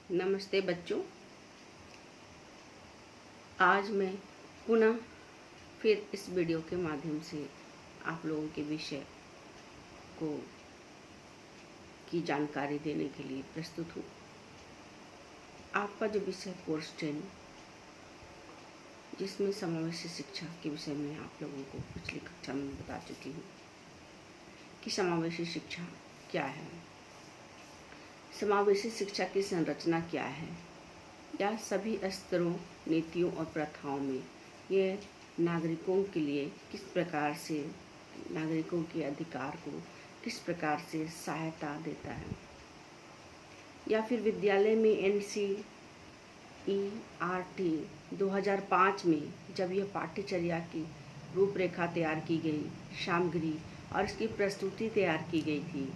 नमस्ते बच्चों। आज मैं पुनः फिर इस वीडियो के माध्यम से आप लोगों के विषय को की जानकारी देने के लिए प्रस्तुत हूँ। आपका जो विषय कोर्स 10 जिसमें समावेशी शिक्षा के विषय में आप लोगों को पिछली कक्षा में बता चुकी हूँ कि समावेशी शिक्षा क्या है, समावेशी शिक्षा की संरचना क्या है, या सभी स्तरों, नीतियों और प्रथाओं में ये नागरिकों के लिए किस प्रकार से, नागरिकों के अधिकार को किस प्रकार से सहायता देता है, या फिर विद्यालय में NCERT 2005 में जब यह पाठ्यचर्या की रूपरेखा तैयार की गई, सामग्री और इसकी प्रस्तुति तैयार की गई थी,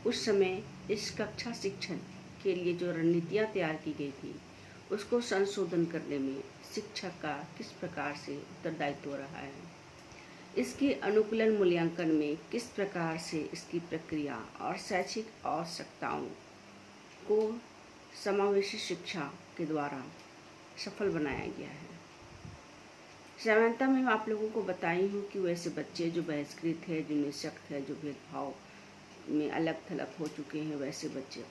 उस समय इस कक्षा शिक्षण के लिए जो रणनीतियाँ तैयार की गई थी उसको संशोधन करने में शिक्षक का किस प्रकार से उत्तरदायित्व रहा है, इसके अनुकूलन मूल्यांकन में किस प्रकार से इसकी प्रक्रिया और शैक्षिक आवश्यकताओं को समावेशी शिक्षा के द्वारा सफल बनाया गया है। सामान्यतः मैं आप लोगों को बताई हूँ कि वैसे बच्चे जो बहिष्कृत है, जो निःशक्त है, जो भेदभाव में अलग थलग हो चुके हैं, वैसे बच्चे,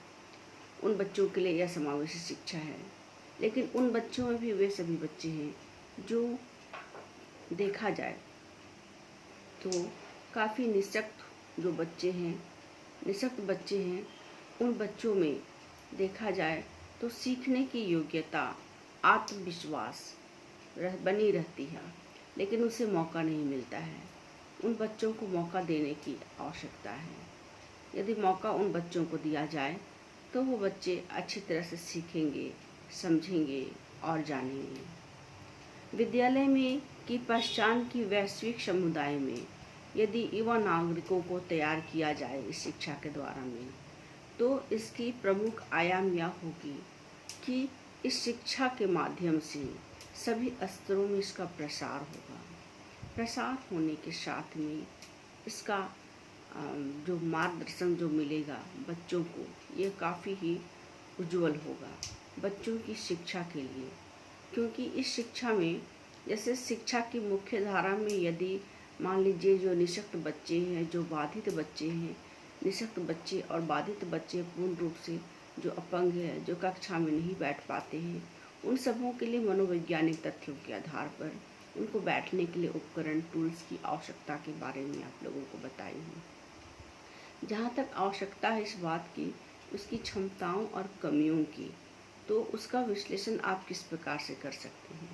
उन बच्चों के लिए यह समावेशी शिक्षा है। लेकिन उन बच्चों में भी वे सभी बच्चे हैं जो देखा जाए तो काफ़ी निःशक्त जो बच्चे हैं, निःशक्त बच्चे हैं, उन बच्चों में देखा जाए तो सीखने की योग्यता, आत्मविश्वास बनी रहती है, लेकिन उसे मौका नहीं मिलता है। उन बच्चों को मौका देने की आवश्यकता है। यदि मौका उन बच्चों को दिया जाए तो वो बच्चे अच्छी तरह से सीखेंगे, समझेंगे और जानेंगे। विद्यालय में की पहचान की वैश्विक समुदाय में यदि युवा नागरिकों को तैयार किया जाए इस शिक्षा के द्वारा में, तो इसकी प्रमुख आयाम यह होगी कि इस शिक्षा के माध्यम से सभी स्तरों में इसका प्रसार होगा। प्रसार होने के साथ में इसका जो मार्गदर्शन जो मिलेगा बच्चों को, ये काफ़ी ही उज्जवल होगा बच्चों की शिक्षा के लिए। क्योंकि इस शिक्षा में, जैसे शिक्षा की मुख्य धारा में यदि मान लीजिए जो निःशक्त बच्चे हैं, जो बाधित बच्चे हैं, निःशक्त बच्चे और बाधित बच्चे पूर्ण रूप से जो अपंग है, जो कक्षा में नहीं बैठ पाते हैं, उन सबों के लिए मनोवैज्ञानिक तथ्यों के आधार पर उनको बैठने के लिए उपकरण, टूल्स की आवश्यकता के बारे में आप लोगों को बताई हूँ। जहाँ तक आवश्यकता है इस बात की, उसकी क्षमताओं और कमियों की, तो उसका विश्लेषण आप किस प्रकार से कर सकते हैं,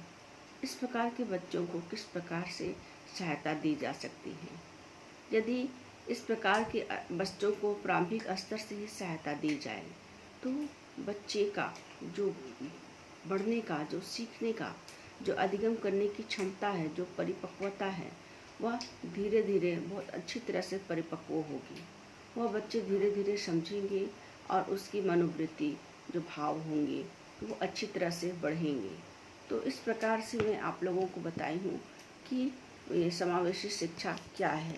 इस प्रकार के बच्चों को किस प्रकार से सहायता दी जा सकती है। यदि इस प्रकार के बच्चों को प्रारंभिक स्तर से ही सहायता दी जाए तो बच्चे का जो बढ़ने का, जो सीखने का, जो अधिगम करने की क्षमता है, जो परिपक्वता है, वह धीरे धीरे बहुत अच्छी तरह से परिपक्व होगी। वह बच्चे धीरे धीरे समझेंगे और उसकी मनोवृत्ति, जो भाव होंगे, वो अच्छी तरह से बढ़ेंगे। तो इस प्रकार से मैं आप लोगों को बताई हूँ कि ये समावेशी शिक्षा क्या है,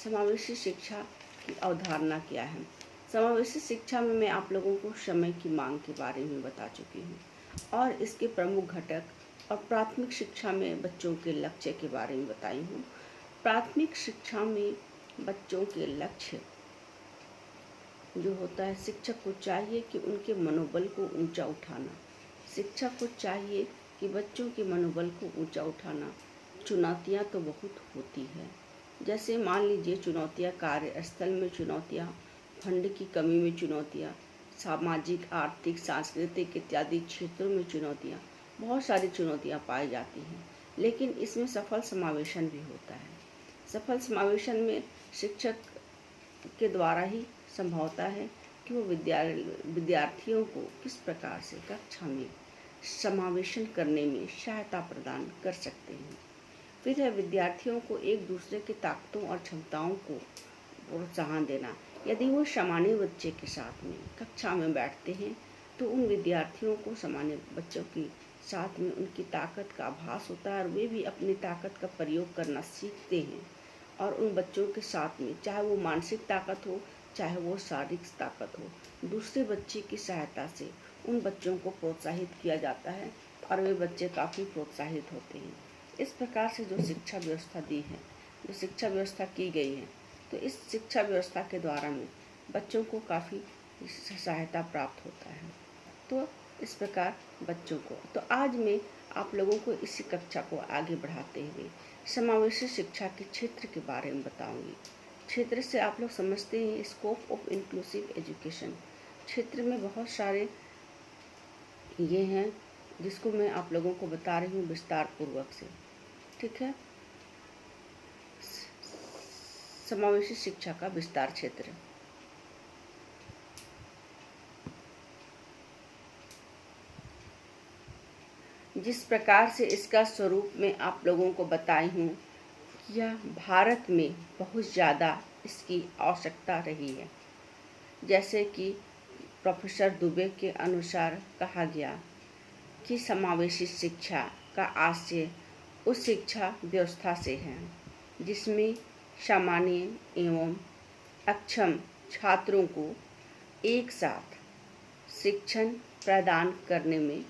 समावेशी शिक्षा की अवधारणा क्या है। समावेशी शिक्षा में मैं आप लोगों को समय की मांग के बारे में बता चुकी हूँ और इसके प्रमुख घटक, और प्राथमिक शिक्षा में बच्चों के लक्ष्य के बारे में बताई हूँ। प्राथमिक शिक्षा में बच्चों के लक्ष्य जो होता है, शिक्षक को चाहिए कि उनके मनोबल को ऊंचा उठाना, शिक्षक को चाहिए कि बच्चों के मनोबल को ऊंचा उठाना। चुनौतियां तो बहुत होती है, जैसे मान लीजिए चुनौतियां कार्यस्थल में, चुनौतियां फंड की कमी में, चुनौतियां सामाजिक, आर्थिक, सांस्कृतिक इत्यादि क्षेत्रों में चुनौतियां, बहुत सारी चुनौतियां पाई जाती हैं। लेकिन इसमें सफल समावेशन भी होता है। सफल समावेशन में शिक्षक के द्वारा ही संभवता है कि वो विद्यार्थियों को किस प्रकार से कक्षा में समावेशन करने में सहायता प्रदान कर सकते हैं। फिर है विद्यार्थियों को एक दूसरे की ताकतों और क्षमताओं को प्रोत्साहन देना। यदि वो सामान्य बच्चे के साथ में कक्षा में बैठते हैं तो उन विद्यार्थियों को सामान्य बच्चों के साथ में उनकी ताकत का आभास होता है और वे भी अपनी ताकत का प्रयोग करना सीखते हैं। और उन बच्चों के साथ में, चाहे वो मानसिक ताकत हो, चाहे वो शारीरिक ताकत हो, दूसरे बच्चे की सहायता से उन बच्चों को प्रोत्साहित किया जाता है और वे बच्चे काफ़ी प्रोत्साहित होते हैं। इस प्रकार से जो शिक्षा व्यवस्था दी है, जो शिक्षा व्यवस्था की गई है, तो इस शिक्षा व्यवस्था के द्वारा में बच्चों को काफ़ी सहायता प्राप्त होता है। तो इस प्रकार बच्चों को, तो आज मैं आप लोगों को इसी कक्षा को आगे बढ़ाते हुए समावेशी शिक्षा के क्षेत्र के बारे में बताऊंगी। क्षेत्र से आप लोग समझते हैं स्कोप ऑफ इंक्लूसिव एजुकेशन। क्षेत्र में बहुत सारे ये हैं जिसको मैं आप लोगों को बता रही हूँ विस्तार पूर्वक से। ठीक है, समावेशी शिक्षा का विस्तार क्षेत्र। जिस प्रकार से इसका स्वरूप मैं आप लोगों को बताई हूँ, यह भारत में बहुत ज़्यादा इसकी आवश्यकता रही है। जैसे कि प्रोफेसर दुबे के अनुसार कहा गया कि समावेशी शिक्षा का आशय उस शिक्षा व्यवस्था से है जिसमें सामान्य एवं अक्षम छात्रों को एक साथ शिक्षण प्रदान करने में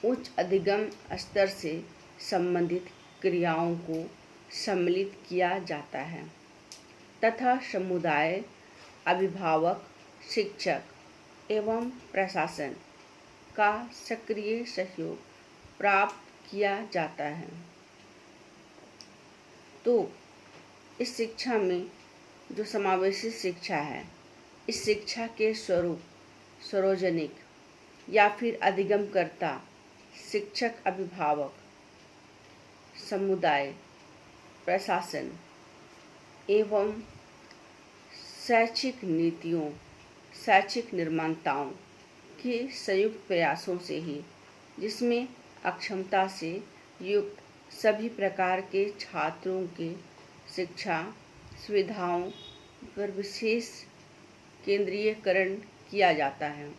उच्च अधिगम स्तर से संबंधित क्रियाओं को सम्मिलित किया जाता है तथा समुदाय, अभिभावक, शिक्षक एवं प्रशासन का सक्रिय सहयोग प्राप्त किया जाता है। तो इस शिक्षा में जो समावेशी शिक्षा है, इस शिक्षा के स्वरूप सार्वजनिक या फिर अधिगमकर्ता, शिक्षक, अभिभावक, समुदाय, प्रशासन एवं शैक्षिक नीतियों, शैक्षिक निर्माताओं के संयुक्त प्रयासों से ही, जिसमें अक्षमता से युक्त सभी प्रकार के छात्रों के शिक्षा सुविधाओं पर विशेष केंद्रीयकरण किया जाता है।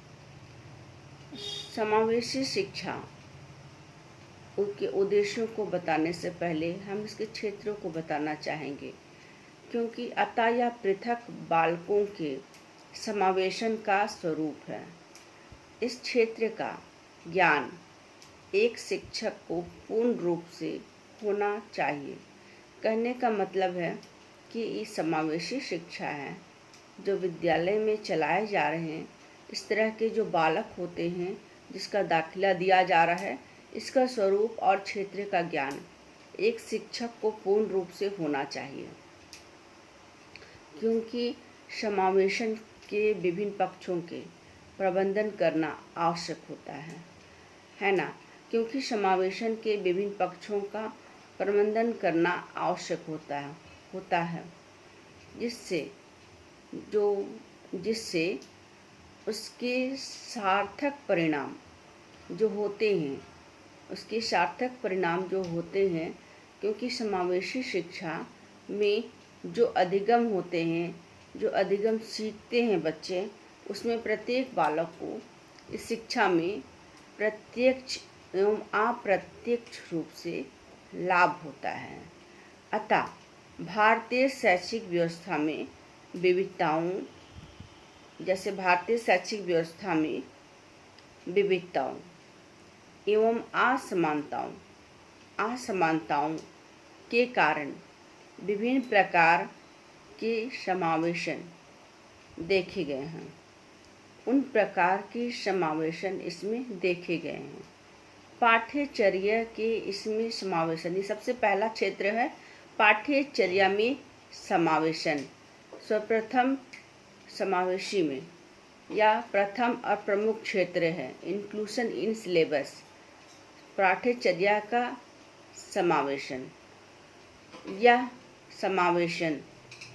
समावेशी शिक्षा के उद्देश्यों को बताने से पहले हम इसके क्षेत्रों को बताना चाहेंगे, क्योंकि अतः या पृथक बालकों के समावेशन का स्वरूप है। इस क्षेत्र का ज्ञान एक शिक्षक को पूर्ण रूप से होना चाहिए। कहने का मतलब है कि ये समावेशी शिक्षा है जो विद्यालय में चलाए जा रहे हैं। इस तरह के जो बालक होते हैं जिसका दाखिला दिया जा रहा है, इसका स्वरूप और क्षेत्र का ज्ञान एक शिक्षक को पूर्ण रूप से होना चाहिए, क्योंकि समावेशन के विभिन्न पक्षों के प्रबंधन करना आवश्यक होता है ना। क्योंकि समावेशन के विभिन्न पक्षों का प्रबंधन करना आवश्यक होता है जिससे उसके सार्थक परिणाम जो होते हैं, क्योंकि समावेशी शिक्षा में जो अधिगम होते हैं, जो अधिगम सीखते हैं बच्चे, उसमें प्रत्येक बालक को इस शिक्षा में प्रत्यक्ष एवं अप्रत्यक्ष रूप से लाभ होता है। अतः भारतीय शैक्षिक व्यवस्था में विविधताओं, जैसे भारतीय शैक्षिक व्यवस्था में विविधताओं एवं असमानताओं के कारण विभिन्न प्रकार के समावेशन देखे गए हैं। उन प्रकार के समावेशन इसमें देखे गए हैं। पाठ्यचर्या के इसमें समावेशन, ये सबसे पहला क्षेत्र है पाठ्यचर्या में समावेशन। सर्वप्रथम समावेशी में या प्रथम और प्रमुख क्षेत्र है इंक्लूशन इन सिलेबस, पाठ्यचर्या का समावेशन। यह समावेशन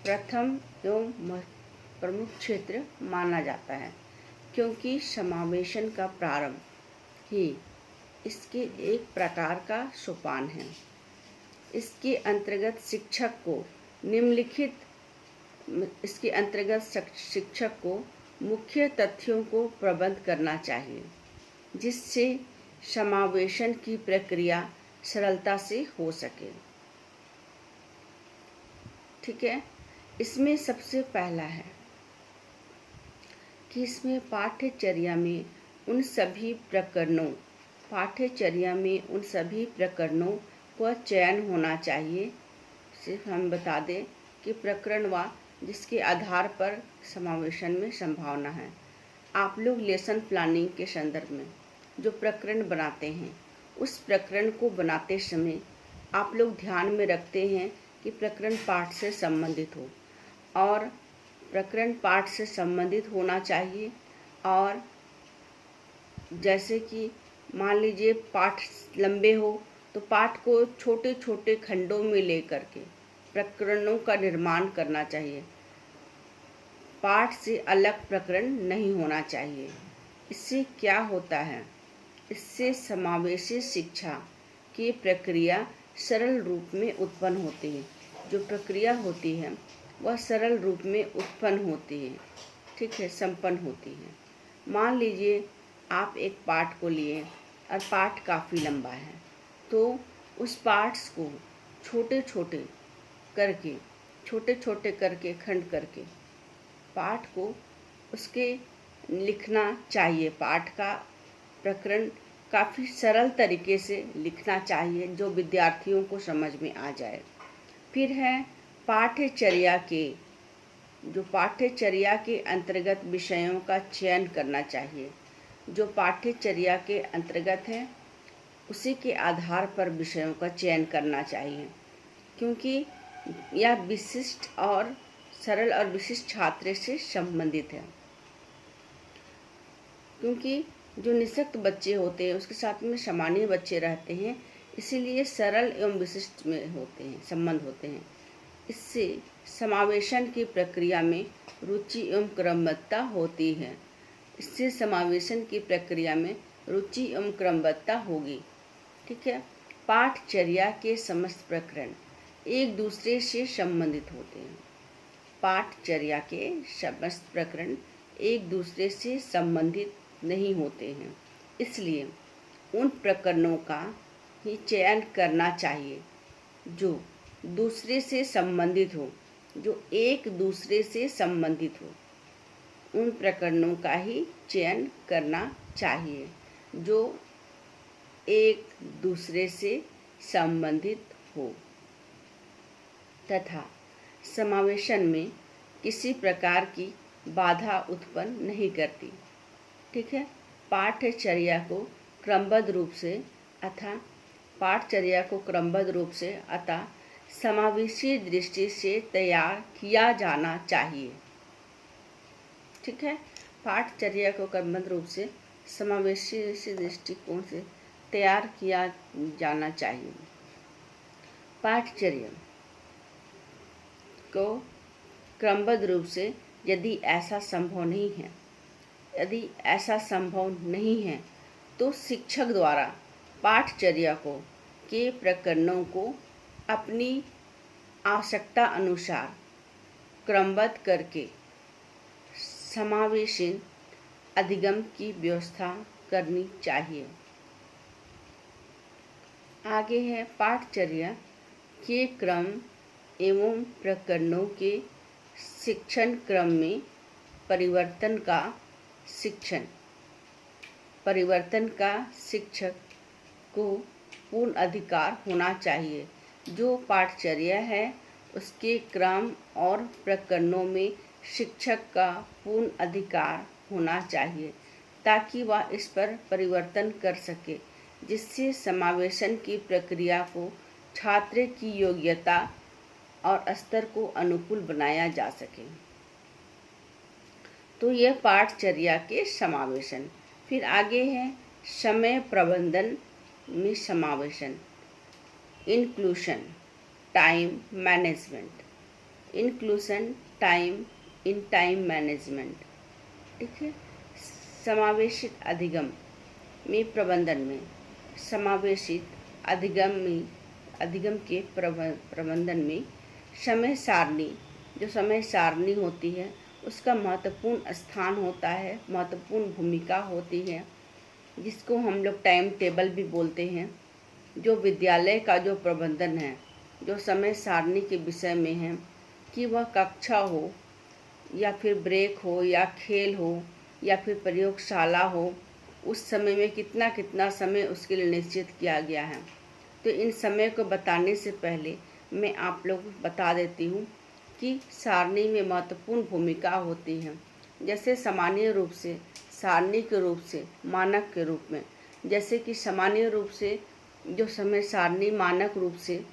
प्रथम एवं प्रमुख क्षेत्र माना जाता है, क्योंकि समावेशन का प्रारंभ ही इसके एक प्रकार का सोपान है। इसके अंतर्गत शिक्षक को मुख्य तथ्यों को प्रबंध करना चाहिए, जिससे समावेशन की प्रक्रिया सरलता से हो सके। ठीक है, इसमें सबसे पहला है कि इसमें पाठ्यचर्या में उन सभी प्रकरणों का चयन होना चाहिए। सिर्फ हम बता दें कि प्रकरण व जिसके आधार पर समावेशन में संभावना है। आप लोग लेसन प्लानिंग के संदर्भ में जो प्रकरण बनाते हैं, उस प्रकरण को बनाते समय आप लोग ध्यान में रखते हैं कि प्रकरण पाठ से संबंधित हो, और प्रकरण पाठ से संबंधित होना चाहिए। और जैसे कि मान लीजिए पाठ लंबे हो तो पाठ को छोटे छोटे खंडों में लेकर के प्रकरणों का निर्माण करना चाहिए। पाठ से अलग प्रकरण नहीं होना चाहिए। इससे क्या होता है, इससे समावेशी शिक्षा की प्रक्रिया सरल रूप में उत्पन्न होती है। जो प्रक्रिया होती है वह सरल रूप में उत्पन्न होती है, ठीक है, संपन्न होती है। मान लीजिए आप एक पाठ को लिए और पाठ काफ़ी लंबा है, तो उस पाठ को छोटे छोटे करके खंड करके पाठ को उसके लिखना चाहिए। पाठ का प्रकरण काफ़ी सरल तरीके से लिखना चाहिए जो विद्यार्थियों को समझ में आ जाए। फिर है पाठ्यचर्या के अंतर्गत विषयों का चयन करना चाहिए। जो पाठ्यचर्या के अंतर्गत है उसी के आधार पर विषयों का चयन करना चाहिए, क्योंकि यह विशिष्ट और सरल और विशिष्ट छात्र से संबंधित है। क्योंकि जो निःशक्त बच्चे होते हैं उसके साथ में सामान्य बच्चे रहते हैं, इसीलिए सरल एवं विशिष्ट में संबंध होते हैं। इससे समावेशन की प्रक्रिया में रुचि एवं क्रमबद्धता होती है। इससे समावेशन की प्रक्रिया में रुचि एवं क्रमबद्धता होगी, ठीक है। पाठचर्या के समस्त प्रकरण एक दूसरे से संबंधित होते हैं। पाठचर्या के समस्त प्रकरण एक दूसरे से संबंधित नहीं होते हैं, इसलिए उन प्रकरणों का ही चयन करना चाहिए जो दूसरे से संबंधित हो, जो एक दूसरे से संबंधित हो। उन प्रकरणों का ही चयन करना चाहिए जो एक दूसरे से संबंधित हो तथा समावेशन में किसी प्रकार की बाधा उत्पन्न नहीं करती, ठीक है। पाठचर्या को क्रमबद्ध रूप से अतः समावेशी दृष्टि से तैयार किया जाना चाहिए, ठीक है। पाठचर्या को क्रमबद्ध रूप से समावेशी दृष्टिकोण से तैयार किया जाना चाहिए। पाठचर्या को क्रमबद्ध रूप से यदि ऐसा संभव नहीं है तो शिक्षक द्वारा पाठचर्या के प्रकरणों को अपनी आवश्यकता अनुसार क्रमबद्ध करके समावेशी अधिगम की व्यवस्था करनी चाहिए। आगे है पाठचर्या के क्रम एवं प्रकरणों के शिक्षण क्रम में परिवर्तन का शिक्षक को पूर्ण अधिकार होना चाहिए। जो पाठचर्या है उसके क्रम और प्रकरणों में शिक्षक का पूर्ण अधिकार होना चाहिए ताकि वह इस पर परिवर्तन कर सके, जिससे समावेशन की प्रक्रिया को छात्र की योग्यता और स्तर को अनुकूल बनाया जा सके। तो यह पाठचर्या के समावेशन। फिर आगे है समय प्रबंधन में समावेशन, इंक्लूशन टाइम मैनेजमेंट, ठीक है। समावेशित अधिगम में प्रबंधन में समावेशित अधिगम के प्रबंधन में समय सारणी होती है उसका महत्वपूर्ण स्थान होता है, महत्वपूर्ण भूमिका होती है, जिसको हम लोग टाइम टेबल भी बोलते हैं। जो विद्यालय का जो प्रबंधन है, जो समय सारणी के विषय में है कि वह कक्षा हो या फिर ब्रेक हो या खेल हो या फिर प्रयोगशाला हो, उस समय में कितना कितना समय उसके लिए निश्चित किया गया है। तो इन समय को बताने से पहले मैं आप लोगों को बता देती हूँ कि सारणी में महत्वपूर्ण भूमिका होती है। जैसे सामान्य रूप से, सारणी के रूप से, मानक के रूप में। जैसे कि सामान्य रूप से जो समय सारणी मानक रूप से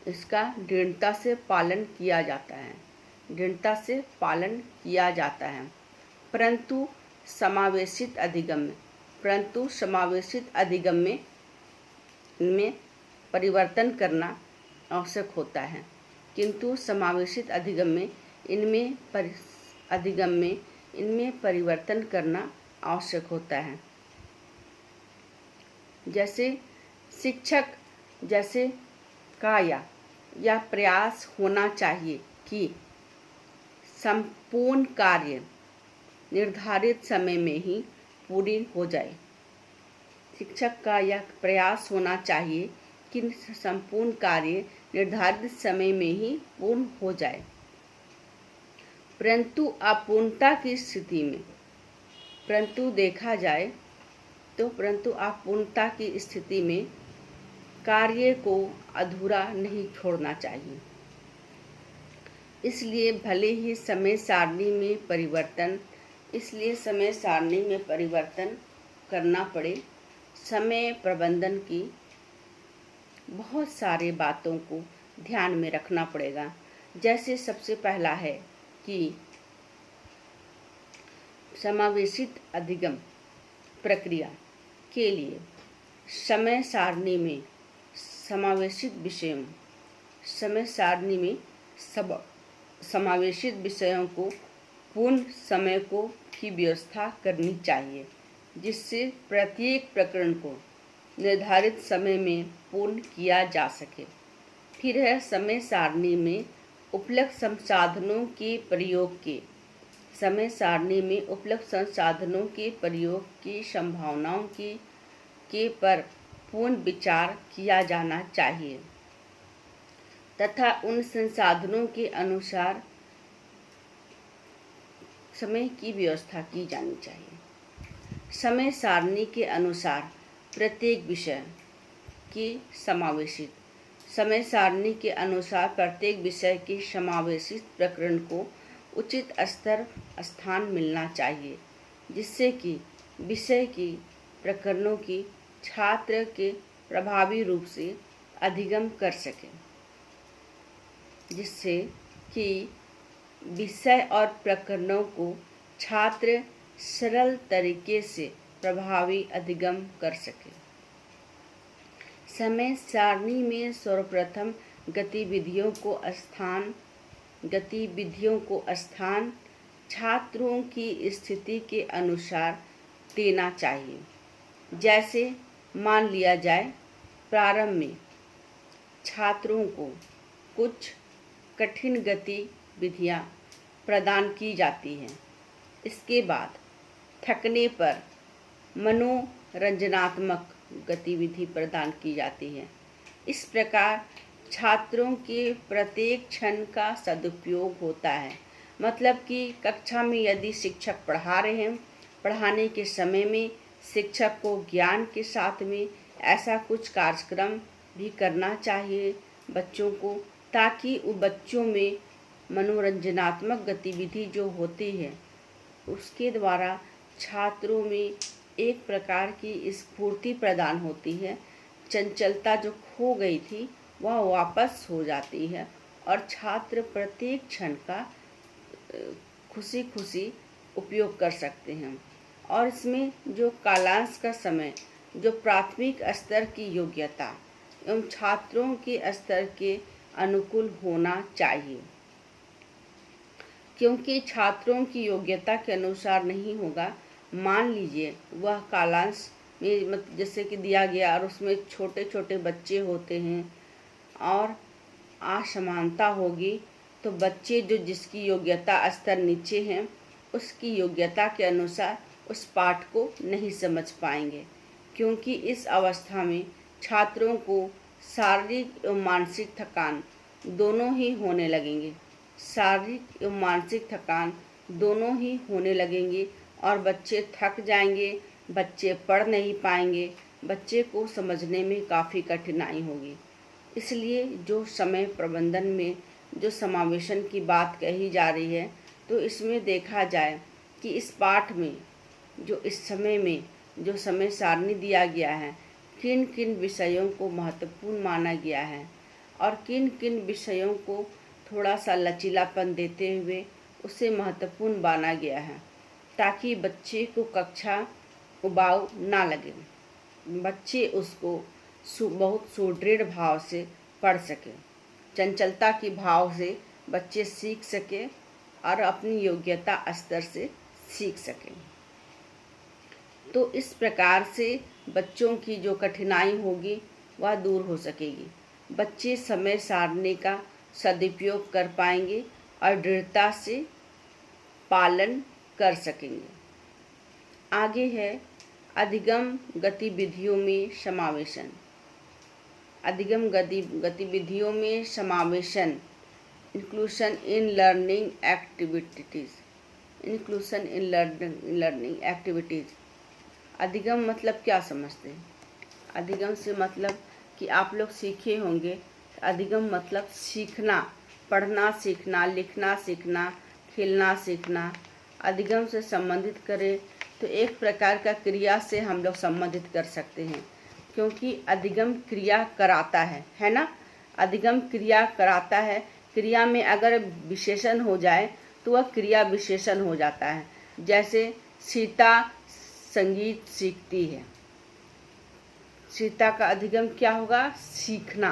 इसका दृढ़ता से पालन किया जाता है, दृढ़ता से पालन किया जाता है। परंतु समावेशित अधिगम में परिवर्तन करना आवश्यक होता है। किंतु समावेशित अधिगम में इनमें परिवर्तन करना आवश्यक होता है। जैसे शिक्षक जैसे का या प्रयास होना चाहिए कि संपूर्ण कार्य निर्धारित समय में ही पूरी हो जाए। शिक्षक का यह प्रयास होना चाहिए कि संपूर्ण कार्य निर्धारित समय में ही पूर्ण हो जाए। परंतु अपूर्णता की स्थिति में, परंतु अपूर्णता की स्थिति में कार्य को अधूरा नहीं छोड़ना चाहिए। इसलिए भले ही समय सारणी में परिवर्तन करना पड़े, समय प्रबंधन की बहुत सारे बातों को ध्यान में रखना पड़ेगा। जैसे सबसे पहला है कि समावेशित अधिगम प्रक्रिया के लिए समय सारणी में समावेशित विषयों को पूर्ण समय को की व्यवस्था करनी चाहिए, जिससे प्रत्येक प्रकरण को निर्धारित समय में पूर्ण किया जा सके। फिर है समय सारणी में उपलब्ध संसाधनों के प्रयोग की संभावनाओं के पर पूर्ण विचार किया जाना चाहिए तथा उन संसाधनों के अनुसार समय की व्यवस्था की जानी चाहिए। समय सारणी के अनुसार प्रत्येक विषय के समावेशित प्रकरण को उचित स्थान मिलना चाहिए, जिससे कि विषय की प्रकरणों की छात्र के प्रभावी रूप से अधिगम कर सके, जिससे कि विषय और प्रकरणों को छात्र सरल तरीके से प्रभावी अधिगम कर सके। समय सारणी में सर्वप्रथम गतिविधियों को स्थान छात्रों की स्थिति के अनुसार देना चाहिए। जैसे मान लिया जाए, प्रारंभ में छात्रों को कुछ कठिन गतिविधियां प्रदान की जाती हैं। इसके बाद थकने पर मनोरंजनात्मक गतिविधि प्रदान की जाती है। इस प्रकार छात्रों के प्रत्येक क्षण का सदुपयोग होता है। मतलब कि कक्षा में यदि शिक्षक पढ़ा रहे हैं, पढ़ाने के समय में शिक्षक को ज्ञान के साथ में ऐसा कुछ कार्यक्रम भी करना चाहिए बच्चों को, ताकि उन बच्चों में मनोरंजनात्मक गतिविधि जो होती है उसके द्वारा छात्रों में एक प्रकार की स्फूर्ति प्रदान होती है। चंचलता जो खो गई थी वह वापस हो जाती है और छात्र प्रत्येक क्षण का खुशी खुशी उपयोग कर सकते हैं। और इसमें जो कालांश का समय, जो प्राथमिक स्तर की योग्यता एवं छात्रों के स्तर के अनुकूल होना चाहिए, क्योंकि छात्रों की योग्यता के अनुसार नहीं होगा। मान लीजिए वह कालांश में जैसे कि दिया गया और उसमें छोटे छोटे बच्चे होते हैं और असमानता होगी, तो बच्चे जो जिसकी योग्यता स्तर नीचे हैं उसकी योग्यता के अनुसार उस पाठ को नहीं समझ पाएंगे, क्योंकि इस अवस्था में छात्रों को शारीरिक एवं मानसिक थकान दोनों ही होने लगेंगे। और बच्चे थक जाएंगे, बच्चे पढ़ नहीं पाएंगे, बच्चे को समझने में काफ़ी कठिनाई होगी। इसलिए जो समय प्रबंधन में जो समावेशन की बात कही जा रही है, तो इसमें देखा जाए कि इस पाठ में जो इस समय में जो समय सारणी दिया गया है, किन किन विषयों को महत्वपूर्ण माना गया है और किन किन विषयों को थोड़ा सा लचीलापन देते हुए उसे महत्वपूर्ण माना गया है, ताकि बच्चे को कक्षा उबाऊ ना लगे, बच्चे उसको बहुत सुदृढ़ भाव से पढ़ सके, चंचलता की भाव से बच्चे सीख सके और अपनी योग्यता स्तर से सीख सकें। तो इस प्रकार से बच्चों की जो कठिनाई होगी वह दूर हो सकेगी। बच्चे समय सारणी का सदुपयोग कर पाएंगे और दृढ़ता से पालन कर सकेंगे। आगे है अधिगम गतिविधियों में समावेशन। अधिगम गतिविधियों में समावेशन, inclusion in learning activities. Inclusion in learning activities. अधिगम मतलब क्या समझते हैं? अधिगम से मतलब कि आप लोग सीखे होंगे। अधिगम मतलब सीखना, पढ़ना सीखना, लिखना सीखना, खेलना सीखना। अधिगम से संबंधित करें तो एक प्रकार का क्रिया से हम लोग संबंधित कर सकते हैं, क्योंकि अधिगम क्रिया कराता है ना। अधिगम क्रिया कराता है। क्रिया में अगर विशेषण हो जाए तो वह क्रिया विशेषण हो जाता है। जैसे सीता संगीत सीखती है, सीता का अधिगम क्या होगा? सीखना,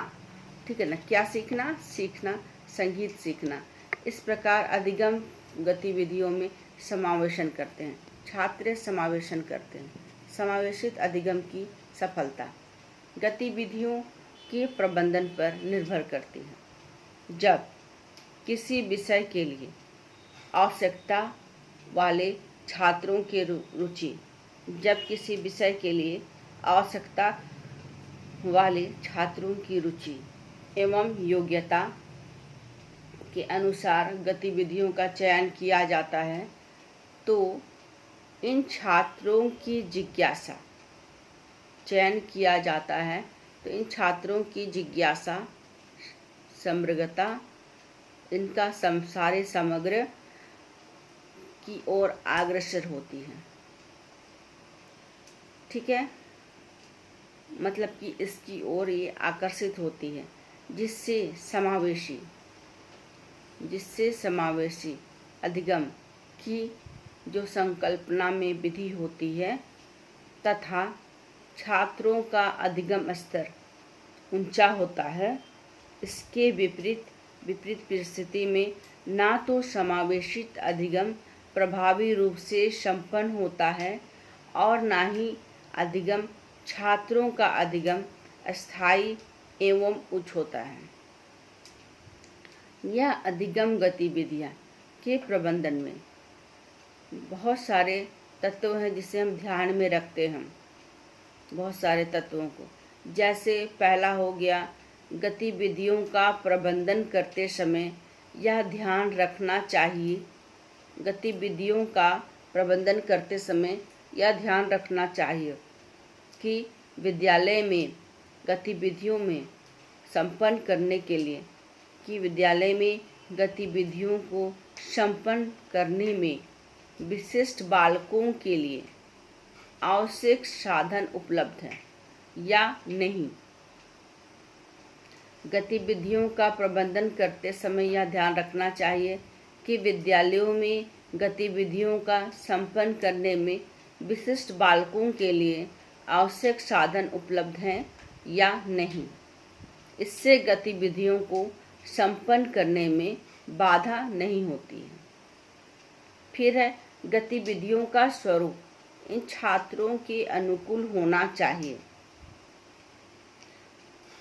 ठीक है ना। क्या सीखना? सीखना, संगीत सीखना। इस प्रकार अधिगम गतिविधियों में समावेशन करते हैं, छात्र समावेशन करते हैं। समावेशित अधिगम की सफलता गतिविधियों के प्रबंधन पर निर्भर करती है। जब किसी विषय के लिए आवश्यकता वाले छात्रों के रुचि जब किसी विषय के लिए आवश्यकता वाले छात्रों की रुचि एवं योग्यता के अनुसार गतिविधियों का चयन किया जाता है, तो इन छात्रों की जिज्ञासा चयन किया जाता है तो इन छात्रों की जिज्ञासा, समग्रता, इनका सारे समग्र की ओर अग्रसर होती है, ठीक है। मतलब कि इसकी ओर ये आकर्षित होती है, जिससे समावेशी अधिगम की जो संकल्पना में विधि होती है तथा छात्रों का अधिगम स्तर ऊंचा होता है। इसके विपरीत परिस्थिति में ना तो समावेशित अधिगम प्रभावी रूप से संपन्न होता है और ना ही अधिगम छात्रों का अधिगम स्थायी एवं उच्च होता है। यह अधिगम गतिविधियाँ के प्रबंधन में बहुत सारे तत्व हैं जिसे हम ध्यान में रखते हैं, बहुत सारे तत्वों को। जैसे पहला हो गया, गतिविधियों का प्रबंधन करते समय यह ध्यान रखना चाहिए, गतिविधियों का प्रबंधन करते समय यह ध्यान रखना चाहिए कि विद्यालय में गतिविधियों में संपन्न करने के लिए गतिविधियों को संपन्न करने में विशिष्ट बालकों के लिए आवश्यक साधन उपलब्ध हैं या नहीं। गतिविधियों का प्रबंधन करते समय यह ध्यान रखना चाहिए कि विद्यालयों में गतिविधियों का संपन्न करने में विशिष्ट बालकों के लिए आवश्यक साधन उपलब्ध हैं या नहीं। इससे गतिविधियों को संपन्न करने में बाधा नहीं होती है। फिर है गतिविधियों का स्वरूप इन छात्रों के अनुकूल होना चाहिए।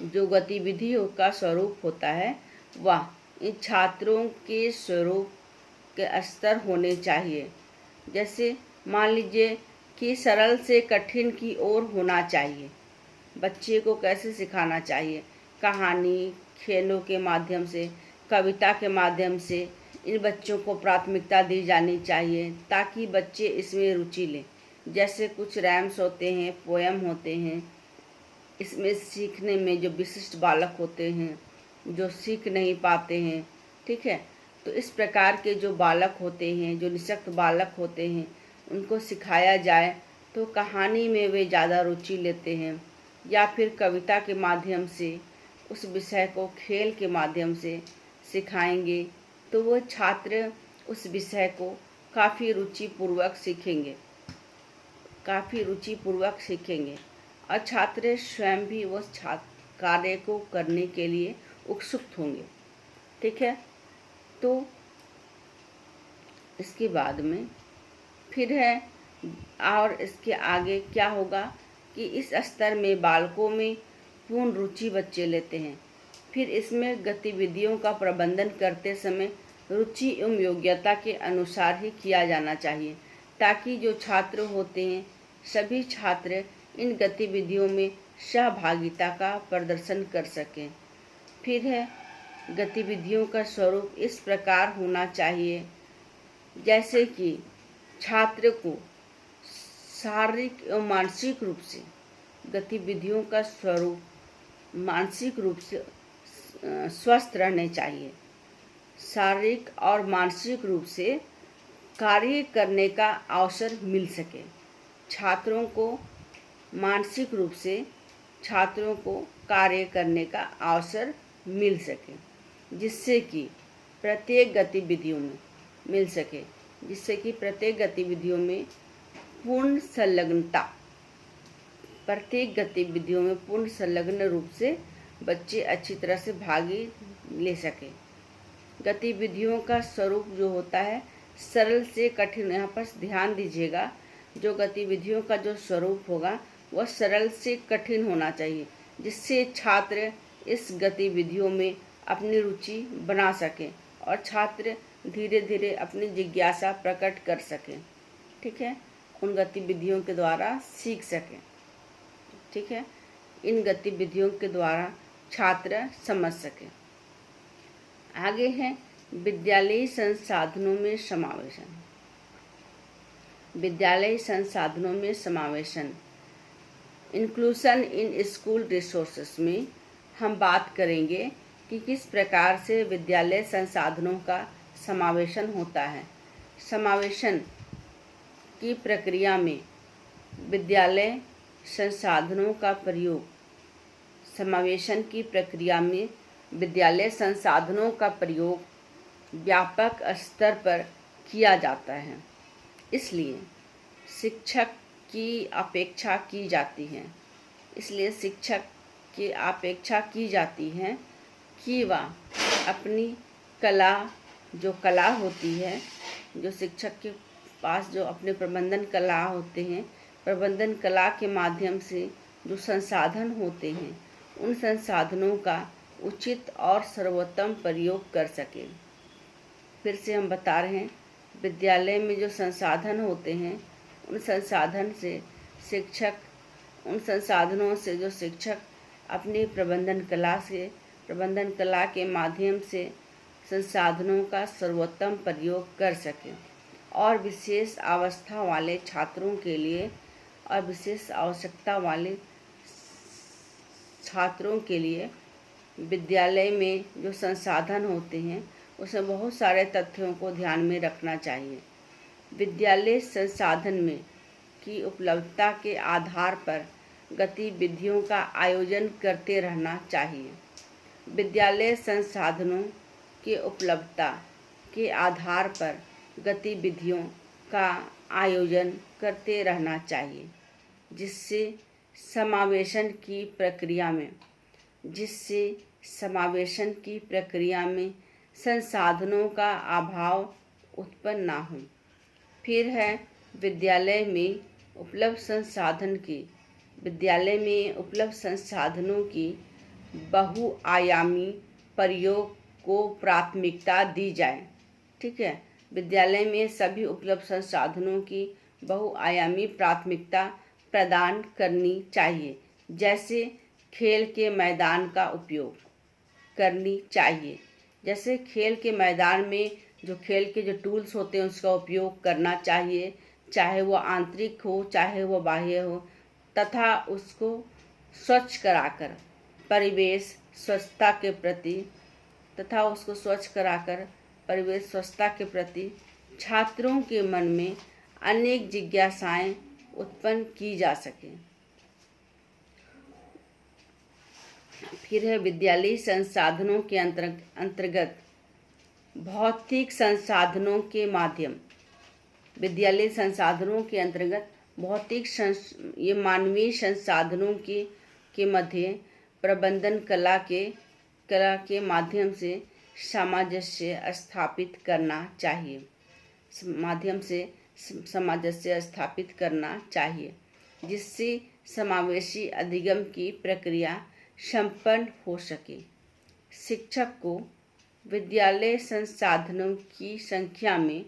जो गतिविधियों का स्वरूप होता है वह इन छात्रों के स्वरूप के स्तर होने चाहिए। जैसे मान लीजिए कि सरल से कठिन की ओर होना चाहिए। बच्चे को कैसे सिखाना चाहिए? कहानी, खेलों के माध्यम से, कविता के माध्यम से, इन बच्चों को प्राथमिकता दी जानी चाहिए ताकि बच्चे इसमें रुचि लें। जैसे कुछ रैम्स होते हैं, पोएम होते हैं, इसमें सीखने में जो विशिष्ट बालक होते हैं, जो सीख नहीं पाते हैं, ठीक है, तो इस प्रकार के जो बालक होते हैं, जो निःशक्त बालक होते हैं, उनको सिखाया जाए तो कहानी में वे ज़्यादा रुचि लेते हैं। या फिर कविता के माध्यम से उस विषय को खेल के माध्यम से सिखाएंगे तो वो छात्र उस विषय को काफ़ी रुचिपूर्वक सीखेंगे और छात्र स्वयं भी उस कार्य को करने के लिए उत्सुक होंगे। ठीक है, तो इसके बाद में फिर है और इसके आगे क्या होगा कि इस स्तर में बालकों में पूर्ण रुचि बच्चे लेते हैं। फिर इसमें गतिविधियों का प्रबंधन करते समय रुचि एवं योग्यता के अनुसार ही किया जाना चाहिए ताकि जो छात्र होते हैं सभी छात्र इन गतिविधियों में सहभागिता का प्रदर्शन कर सकें। फिर है गतिविधियों का स्वरूप इस प्रकार होना चाहिए जैसे कि छात्र को शारीरिक एवं मानसिक रूप से गतिविधियों का स्वरूप मानसिक रूप से स्वस्थ रहने चाहिए, शारीरिक और मानसिक रूप से कार्य करने का अवसर मिल सके। छात्रों को मानसिक रूप से छात्रों को कार्य करने का अवसर मिल सके जिससे कि प्रत्येक गतिविधियों में पूर्ण संलग्न रूप से बच्चे अच्छी तरह से भाग ले सके। गतिविधियों का स्वरूप जो होता है सरल से कठिन, यहाँ पर ध्यान दीजिएगा, जो गतिविधियों का जो स्वरूप होगा वह सरल से कठिन होना चाहिए जिससे छात्र इस गतिविधियों में अपनी रुचि बना सकें और छात्र धीरे धीरे अपनी जिज्ञासा प्रकट कर सकें। ठीक है, उन गतिविधियों के द्वारा सीख सकें। ठीक है, इन गतिविधियों के द्वारा छात्र समझ सकें। आगे है विद्यालयी संसाधनों में समावेशन। विद्यालयी संसाधनों में समावेशन, इंक्लूशन इन स्कूल रिसोर्सेस में हम बात करेंगे कि किस प्रकार से विद्यालय संसाधनों का समावेशन होता है। समावेशन की प्रक्रिया में विद्यालय संसाधनों का प्रयोग व्यापक स्तर पर किया जाता है, इसलिए शिक्षक की अपेक्षा की जाती है कि वह अपनी कला होती है, जो शिक्षक के पास जो अपने प्रबंधन कला होते हैं, प्रबंधन कला के माध्यम से जो संसाधन होते हैं उन संसाधनों का उचित और सर्वोत्तम प्रयोग कर सके। फिर से हम बता रहे हैं, विद्यालय में जो संसाधन होते हैं उन संसाधनों से जो शिक्षक अपनी प्रबंधन कला के माध्यम से संसाधनों का सर्वोत्तम प्रयोग कर सकें और विशेष अवस्था वाले छात्रों के लिए और विशेष आवश्यकता वाले छात्रों के लिए विद्यालय में जो संसाधन होते हैं उसमें बहुत सारे तथ्यों को ध्यान में रखना चाहिए। विद्यालय संसाधन में की उपलब्धता के आधार पर गतिविधियों का आयोजन करते रहना चाहिए। विद्यालय संसाधनों की उपलब्धता के आधार पर गतिविधियों का आयोजन करते रहना चाहिए जिससे समावेशन की प्रक्रिया में संसाधनों का अभाव उत्पन्न ना हो। फिर है विद्यालय में उपलब्ध संसाधनों की बहुआयामी प्रयोग को प्राथमिकता दी जाए। ठीक है, विद्यालय में सभी उपलब्ध संसाधनों की बहुआयामी प्राथमिकता प्रदान करनी चाहिए। जैसे खेल के मैदान का उपयोग करनी चाहिए, जैसे खेल के मैदान में जो खेल के जो टूल्स होते हैं उसका उपयोग करना चाहिए, चाहे वो आंतरिक हो चाहे वो बाह्य हो, तथा उसको स्वच्छ कराकर परिवेश स्वच्छता के प्रति स्वच्छता के प्रति छात्रों के मन में अनेक जिज्ञासाएं उत्पन्न की जा सकें। फिर है विद्यालयी संसाधनों के अंतर्गत भौतिक संसाधनों के माध्यम। विद्यालयी संसाधनों के अंतर्गत ये मानवीय संसाधनों के मध्य प्रबंधन कला के माध्यम से सामंजस्य स्थापित करना चाहिए, जिससे समावेशी अधिगम की प्रक्रिया संपन्न हो सके। शिक्षक को विद्यालय संसाधनों की संख्या में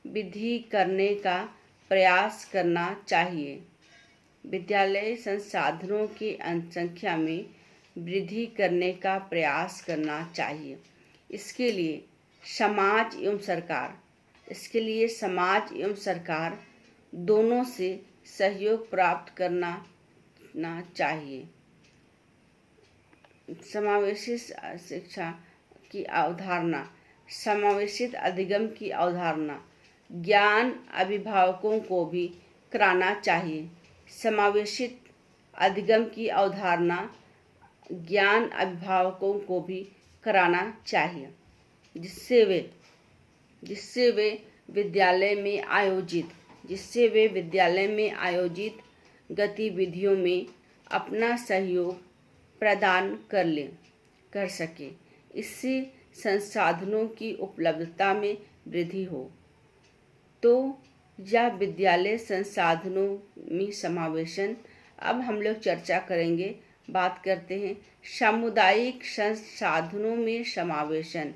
वृद्धि करने का प्रयास करना चाहिए। विद्यालय संसाधनों की संख्या में वृद्धि करने का प्रयास करना चाहिए। इसके लिए समाज एवं सरकार दोनों से सहयोग प्राप्त करना चाहिए। समावेशी शिक्षा की अवधारणा, समावेशित अधिगम की अवधारणा ज्ञान अभिभावकों को भी कराना चाहिए। समावेशित अधिगम की अवधारणा ज्ञान अभिभावकों को भी कराना चाहिए, जिससे वे विद्यालय में आयोजित गतिविधियों में अपना सहयोग प्रदान कर सके। इससे संसाधनों की उपलब्धता में वृद्धि हो। तो यह विद्यालय संसाधनों में समावेशन। अब हम लोग चर्चा करेंगे, बात करते हैं सामुदायिक संसाधनों में समावेशन।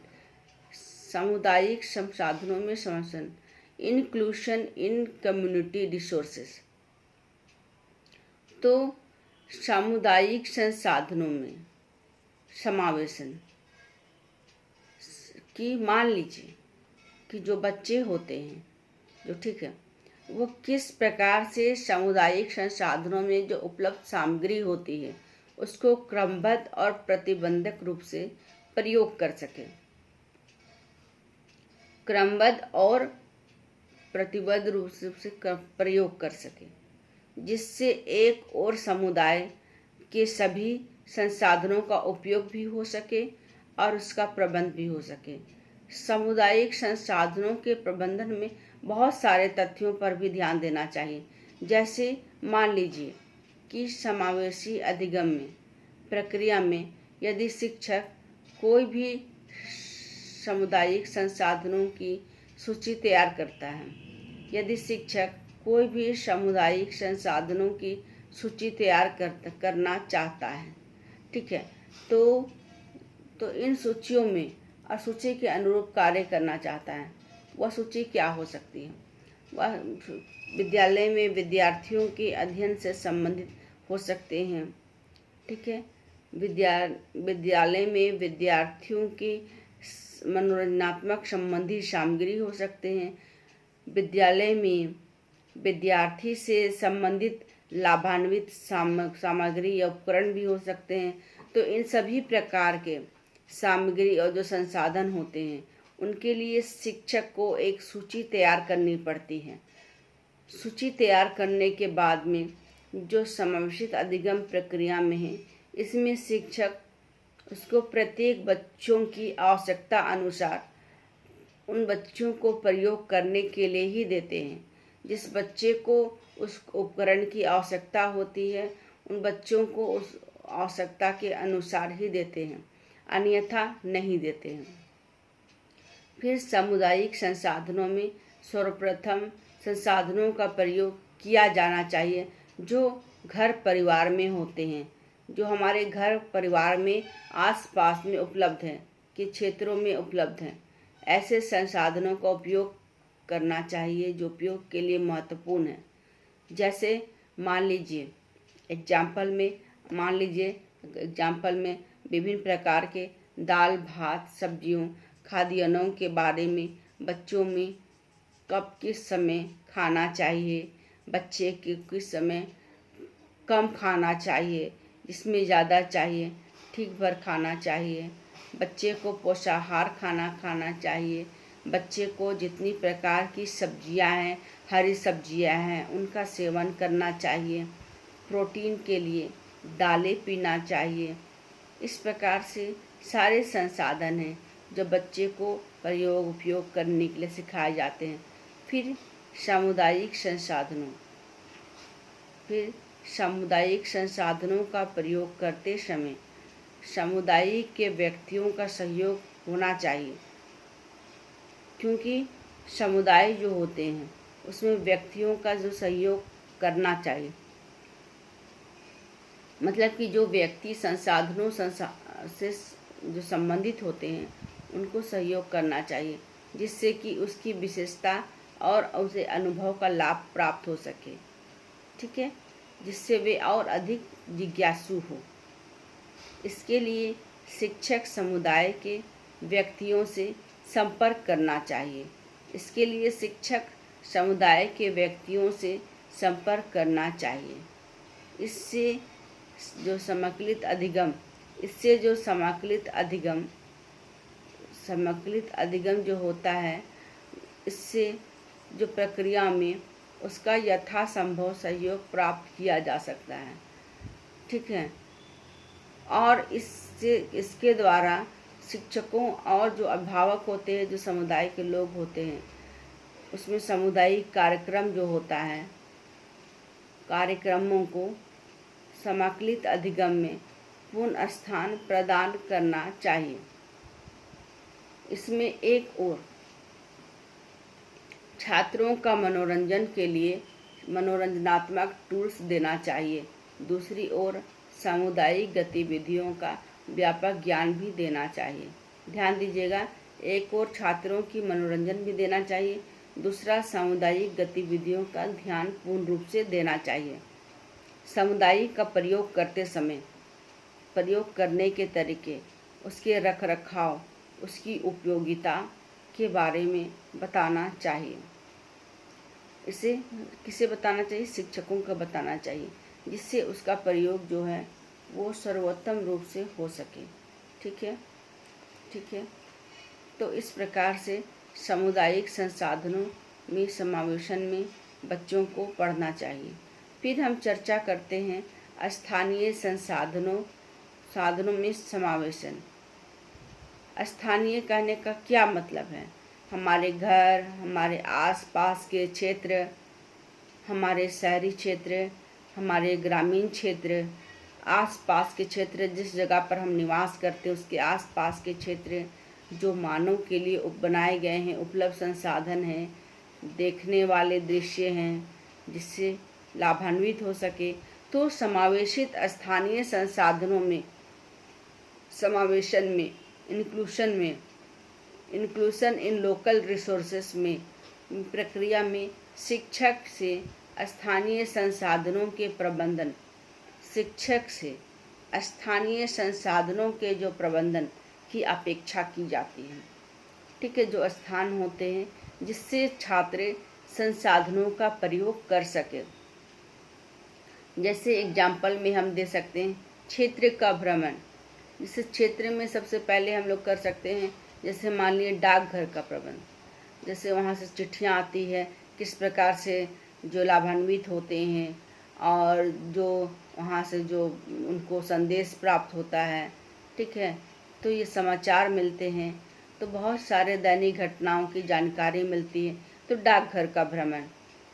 इंक्लूशन इन कम्युनिटी रिसोर्सेस। तो सामुदायिक संसाधनों में समावेशन कि मान लीजिए कि जो बच्चे होते हैं वो किस प्रकार से सामुदायिक संसाधनों में जो उपलब्ध सामग्री होती है उसको क्रमबद्ध और प्रतिबंधक रूप से प्रयोग कर सके, जिससे एक और समुदाय के सभी संसाधनों का उपयोग भी हो सके और उसका प्रबंध भी हो सके। सामुदायिक संसाधनों के प्रबंधन में बहुत सारे तथ्यों पर भी ध्यान देना चाहिए। जैसे मान लीजिए कि समावेशी अधिगम में प्रक्रिया में यदि शिक्षक कोई भी सामुदायिक संसाधनों की सूची तैयार करता है, करना चाहता है, ठीक है, तो इन सूचियों में और सूची के अनुरूप कार्य करना चाहता है, वह सूची क्या हो सकती है? वह विद्यालय में विद्यार्थियों के अध्ययन से संबंधित हो सकते हैं, ठीक है। विद्यालय में विद्यार्थियों की मनोरंजनात्मक संबंधी सामग्री हो सकते हैं। विद्यालय में विद्यार्थी से संबंधित लाभान्वित सामग्री या उपकरण भी हो सकते हैं। तो इन सभी प्रकार के सामग्री और जो संसाधन होते हैं उनके लिए शिक्षक को एक सूची तैयार करनी पड़ती है। सूची तैयार करने के बाद में जो समावेशित अधिगम प्रक्रिया में है, इसमें शिक्षक उसको प्रत्येक बच्चों की आवश्यकता अनुसार उन बच्चों को प्रयोग करने के लिए ही देते हैं। जिस बच्चे को उस उपकरण की आवश्यकता होती है उन बच्चों को उस आवश्यकता के अनुसार ही देते हैं, अन्यथा नहीं देते हैं। फिर सामुदायिक संसाधनों में सर्वप्रथम संसाधनों का प्रयोग किया जाना चाहिए जो घर परिवार में होते हैं, जो हमारे घर परिवार में आसपास में उपलब्ध हैं, के क्षेत्रों में उपलब्ध हैं। ऐसे संसाधनों का उपयोग करना चाहिए जो उपयोग के लिए महत्वपूर्ण है। जैसे मान लीजिए एग्जाम्पल में विभिन्न प्रकार के दाल भात सब्जियों खाद्यान्नों के बारे में, बच्चों में कब किस समय खाना चाहिए, बच्चे के किस समय कम खाना चाहिए, जिसमें ज़्यादा चाहिए ठीक भर खाना चाहिए, बच्चे को पोषाहार खाना खाना चाहिए, बच्चे को जितनी प्रकार की सब्जियां हैं, हरी सब्जियां हैं, उनका सेवन करना चाहिए, प्रोटीन के लिए दालें पीना चाहिए। इस प्रकार से सारे संसाधन हैं जो बच्चे को प्रयोग उपयोग करने के लिए सिखाए जाते हैं। फिर सामुदायिक संसाधनों का प्रयोग करते समय सामुदायिक के व्यक्तियों का सहयोग होना चाहिए, क्योंकि समुदाय जो होते हैं उसमें व्यक्तियों का जो सहयोग करना चाहिए, मतलब कि जो व्यक्ति संसाधनों से जो संबंधित होते हैं उनको सहयोग करना चाहिए, जिससे कि उसकी विशेषता और उसे अनुभव का लाभ प्राप्त हो सके। ठीक है, जिससे वे और अधिक जिज्ञासु हो। इसके लिए शिक्षक समुदाय के व्यक्तियों से संपर्क करना चाहिए। इससे जो समकलित अधिगम जो होता है, इससे जो प्रक्रिया में उसका यथासंभव सहयोग प्राप्त किया जा सकता है। ठीक है, और इसके द्वारा शिक्षकों और जो अभिभावक होते हैं, जो समुदाय के लोग होते हैं, उसमें सामुदायिक कार्यक्रम जो होता है, कार्यक्रमों को समकलित अधिगम में पूर्ण स्थान प्रदान करना चाहिए। इसमें एक ओर छात्रों का मनोरंजन के लिए मनोरंजनात्मक टूल्स देना चाहिए, दूसरी ओर सामुदायिक गतिविधियों का व्यापक ज्ञान भी देना चाहिए। ध्यान दीजिएगा, एक ओर छात्रों की मनोरंजन भी देना चाहिए, दूसरा सामुदायिक गतिविधियों का ध्यान पूर्ण रूप से देना चाहिए। सामुदायिक का प्रयोग करते समय प्रयोग करने के तरीके, उसके रखरखाव, उसकी उपयोगिता के बारे में बताना चाहिए। इसे किसे बताना चाहिए? शिक्षकों को बताना चाहिए, जिससे उसका प्रयोग जो है वो सर्वोत्तम रूप से हो सके। ठीक है। तो इस प्रकार से सामुदायिक संसाधनों में समावेशन में बच्चों को पढ़ना चाहिए। फिर हम चर्चा करते हैं स्थानीय साधनों में समावेशन। स्थानीय कहने का क्या मतलब है? हमारे घर, हमारे आसपास के क्षेत्र, हमारे शहरी क्षेत्र, हमारे ग्रामीण क्षेत्र, आसपास के क्षेत्र, जिस जगह पर हम निवास करते हैं उसके आसपास के क्षेत्र, जो मानव के लिए बनाए गए हैं, उपलब्ध संसाधन हैं, देखने वाले दृश्य हैं, जिससे लाभान्वित हो सके। तो समावेशित स्थानीय संसाधनों में समावेशन में इंक्लूशन इन लोकल रिसोर्सेस में प्रक्रिया में शिक्षक से स्थानीय संसाधनों के जो प्रबंधन की अपेक्षा की जाती है। ठीक है, जो स्थान होते हैं जिससे छात्र संसाधनों का प्रयोग कर सके। जैसे एग्जाम्पल में हम दे सकते हैं क्षेत्र का भ्रमण। जिस क्षेत्र में सबसे पहले हम लोग कर सकते हैं, जैसे मान लीजिए डाकघर का प्रबंध, जैसे वहाँ से चिट्ठियाँ आती है, किस प्रकार से जो लाभान्वित होते हैं और जो वहाँ से जो उनको संदेश प्राप्त होता है। ठीक है, तो ये समाचार मिलते हैं, तो बहुत सारे दैनिक घटनाओं की जानकारी मिलती है। तो डाकघर का भ्रमण।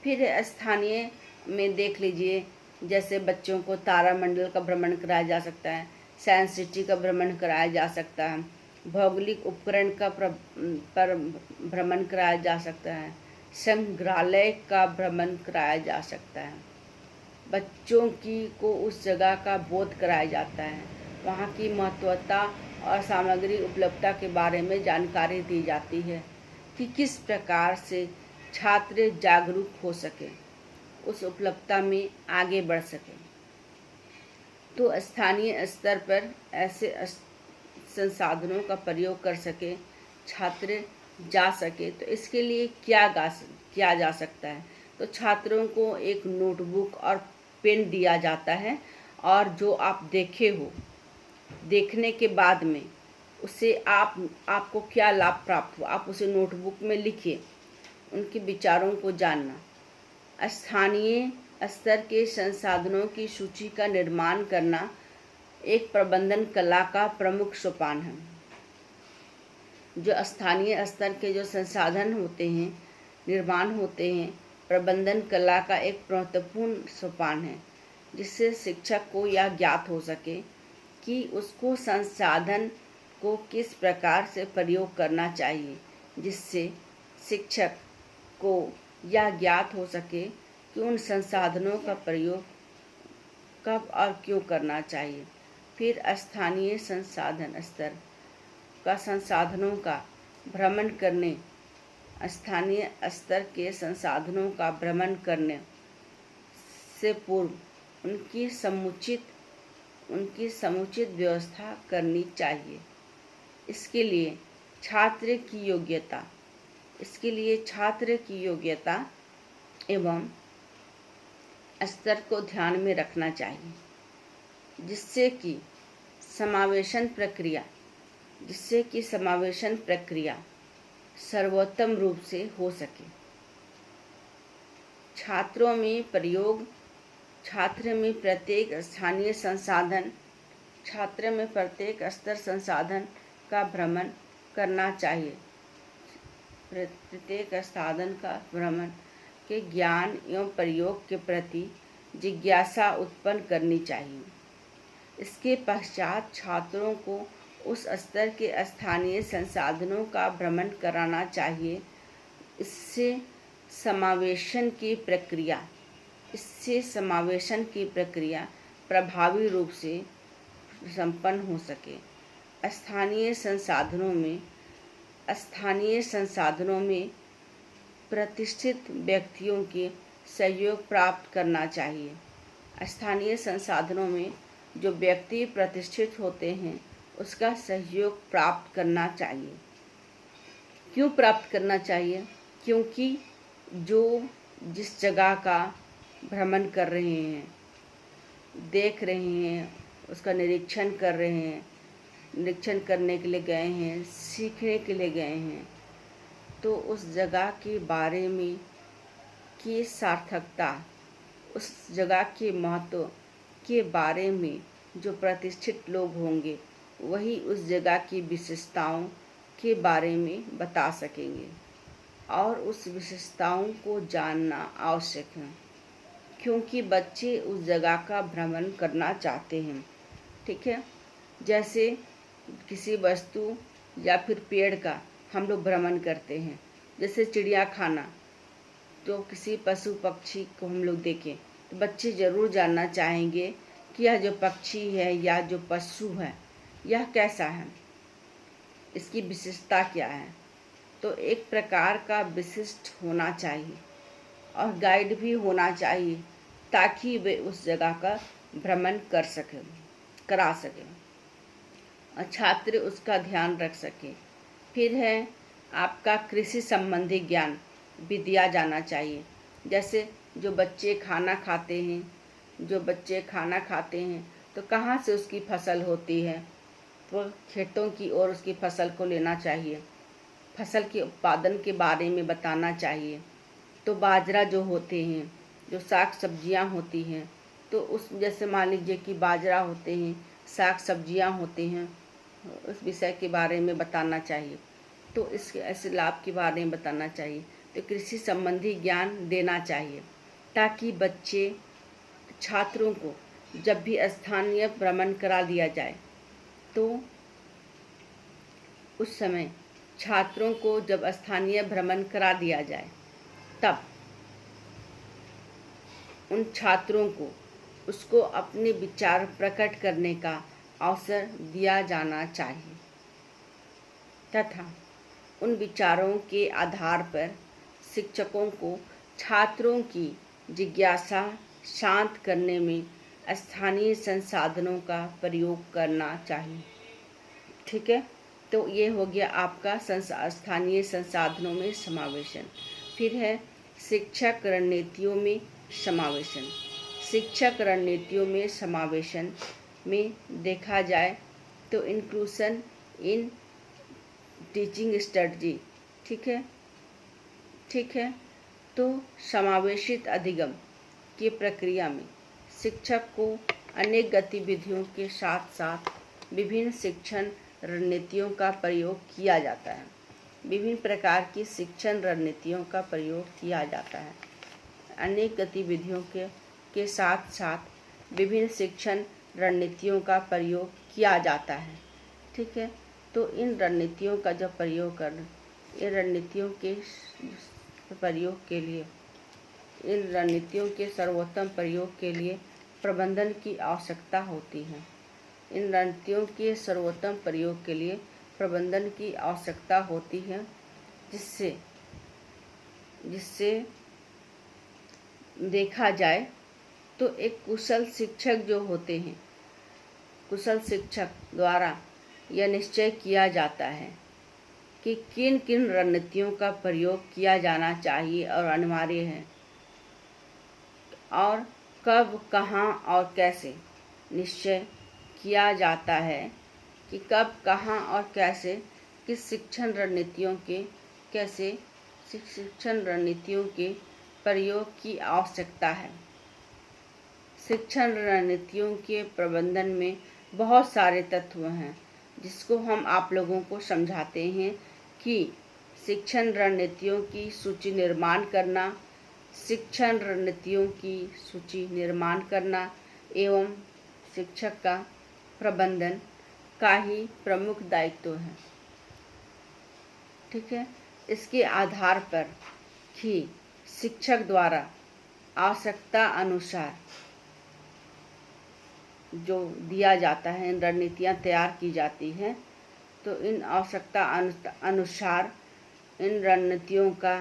फिर स्थानीय में देख लीजिए, जैसे बच्चों को तारामंडल का भ्रमण कराया जा सकता है, साइंस सिटी का भ्रमण कराया जा सकता है, भौगोलिक उपकरण का भ्रमण कराया जा सकता है, संग्रहालय का भ्रमण कराया जा सकता है। बच्चों को उस जगह का बोध कराया जाता है, वहाँ की महत्वता और सामग्री उपलब्धता के बारे में जानकारी दी जाती है कि किस प्रकार से छात्र जागरूक हो सके, उस उपलब्धता में आगे बढ़ सके। तो स्थानीय स्तर पर ऐसे संसाधनों का प्रयोग कर सके, छात्र जा सके, तो इसके लिए किया जा सकता है। तो छात्रों को एक नोटबुक और पेन दिया जाता है, और जो आप देखे हो, देखने के बाद में उससे आपको क्या लाभ प्राप्त हुआ, आप उसे नोटबुक में लिखिए। उनके विचारों को जानना। स्थानीय स्तर के संसाधनों की सूची का निर्माण करना एक प्रबंधन कला का प्रमुख सोपान है। जो स्थानीय स्तर के जो संसाधन होते हैं, निर्माण होते हैं, प्रबंधन कला का एक महत्वपूर्ण सोपान है, जिससे शिक्षक को यह ज्ञात हो सके कि उसको संसाधन को किस प्रकार से प्रयोग करना चाहिए, जिससे शिक्षक को यह ज्ञात हो सके कि उन संसाधनों का प्रयोग कब और क्यों करना चाहिए। फिर स्थानीय संसाधन स्तर का संसाधनों का भ्रमण करने, स्थानीय स्तर के संसाधनों का भ्रमण करने से पूर्व उनकी समुचित व्यवस्था करनी चाहिए। इसके लिए छात्र की योग्यता एवं स्तर को ध्यान में रखना चाहिए, जिससे कि समावेशन प्रक्रिया सर्वोत्तम रूप से हो सके। छात्र में प्रत्येक स्तर संसाधन का भ्रमण करना चाहिए। प्रत्येक साधन का भ्रमण के ज्ञान एवं प्रयोग के प्रति जिज्ञासा उत्पन्न करनी चाहिए। इसके पश्चात छात्रों को उस स्तर के स्थानीय संसाधनों का भ्रमण कराना चाहिए। इससे समावेशन की प्रक्रिया प्रभावी रूप से संपन्न हो सके। स्थानीय संसाधनों में प्रतिष्ठित व्यक्तियों के सहयोग प्राप्त करना चाहिए। स्थानीय संसाधनों में जो व्यक्ति प्रतिष्ठित होते हैं, उसका सहयोग प्राप्त करना चाहिए। क्यों प्राप्त करना चाहिए? क्योंकि जो जिस जगह का भ्रमण कर रहे हैं, देख रहे हैं, उसका निरीक्षण कर रहे हैं, निरीक्षण करने के लिए गए हैं, सीखने के लिए गए हैं, तो उस जगह के बारे में की सार्थकता, उस जगह के महत्व के बारे में जो प्रतिष्ठित लोग होंगे, वही उस जगह की विशेषताओं के बारे में बता सकेंगे, और उस विशेषताओं को जानना आवश्यक है, क्योंकि बच्चे उस जगह का भ्रमण करना चाहते हैं। ठीक है, जैसे किसी वस्तु या फिर पेड़ का हम लोग भ्रमण करते हैं, जैसे चिड़ियाखाना, तो किसी पशु पक्षी को हम लोग देखें तो बच्चे ज़रूर जानना चाहेंगे कि यह जो पक्षी है या जो पशु है, यह कैसा है, इसकी विशेषता क्या है। तो एक प्रकार का विशिष्ट होना चाहिए और गाइड भी होना चाहिए, ताकि वे उस जगह का भ्रमण करा सकें और छात्र उसका ध्यान रख सके। फिर है आपका कृषि संबंधी ज्ञान भी दिया जाना चाहिए। जैसे जो बच्चे खाना खाते हैं तो कहाँ से उसकी फसल होती है, तो खेतों की ओर उसकी फसल को लेना चाहिए, फसल के उत्पादन के बारे में बताना चाहिए। तो बाजरा जो होते हैं, जो साग सब्जियां होती हैं, तो उस जैसे मान लीजिए कि बाजरा होते हैं, साग सब्जियां होती हैं, उस विषय के बारे में बताना चाहिए। तो इसके ऐसे लाभ के बारे में बताना चाहिए। तो कृषि संबंधी ज्ञान देना चाहिए, ताकि छात्रों को जब भी स्थानीय भ्रमण करा दिया जाए, तो उस समय छात्रों को जब स्थानीय भ्रमण करा दिया जाए, तब उन छात्रों को उसको अपने विचार प्रकट करने का अवसर दिया जाना चाहिए, तथा उन विचारों के आधार पर शिक्षकों को छात्रों की जिज्ञासा शांत करने में स्थानीय संसाधनों का प्रयोग करना चाहिए। ठीक है, तो ये हो गया आपका स्थानीय संसाधनों में समावेशन। फिर है शिक्षक रणनीतियों में समावेशन। शिक्षक रणनीतियों में समावेशन में देखा जाए तो इंक्लूसन इन टीचिंग स्ट्रेटजी। ठीक है, तो समावेशित अधिगम की प्रक्रिया में शिक्षक को अनेक गतिविधियों के साथ साथ विभिन्न शिक्षण रणनीतियों का प्रयोग किया जाता है। विभिन्न प्रकार की शिक्षण रणनीतियों का प्रयोग किया जाता है। अनेक गतिविधियों के साथ साथ विभिन्न शिक्षण रणनीतियों का प्रयोग किया जाता है। ठीक है, तो इन रणनीतियों का जब प्रयोग इन रणनीतियों के प्रयोग के लिए, इन रणनीतियों के सर्वोत्तम प्रयोग के लिए प्रबंधन की आवश्यकता होती है। इन रणनीतियों के सर्वोत्तम प्रयोग के लिए प्रबंधन की आवश्यकता होती है, जिससे देखा जाए तो एक कुशल शिक्षक जो होते हैं, कुशल शिक्षक द्वारा यह निश्चय किया जाता है कि किन किन रणनीतियों का प्रयोग किया जाना चाहिए और अनिवार्य है, और कब, कहाँ और कैसे निश्चय किया जाता है कि कब, कहाँ और कैसे किस शिक्षण रणनीतियों के प्रयोग की आवश्यकता है। शिक्षण रणनीतियों के प्रबंधन में बहुत सारे तत्व हैं, जिसको हम आप लोगों को समझाते हैं कि शिक्षण रणनीतियों की सूची निर्माण करना, शिक्षण रणनीतियों की सूची निर्माण करना एवं शिक्षक का प्रबंधन का ही प्रमुख दायित्व है। ठीक है, इसके आधार पर ही शिक्षक द्वारा आवश्यकता अनुसार जो दिया जाता है, इन रणनीतियाँ तैयार की जाती हैं, तो इन आवश्यकता अनुसार इन रणनीतियों का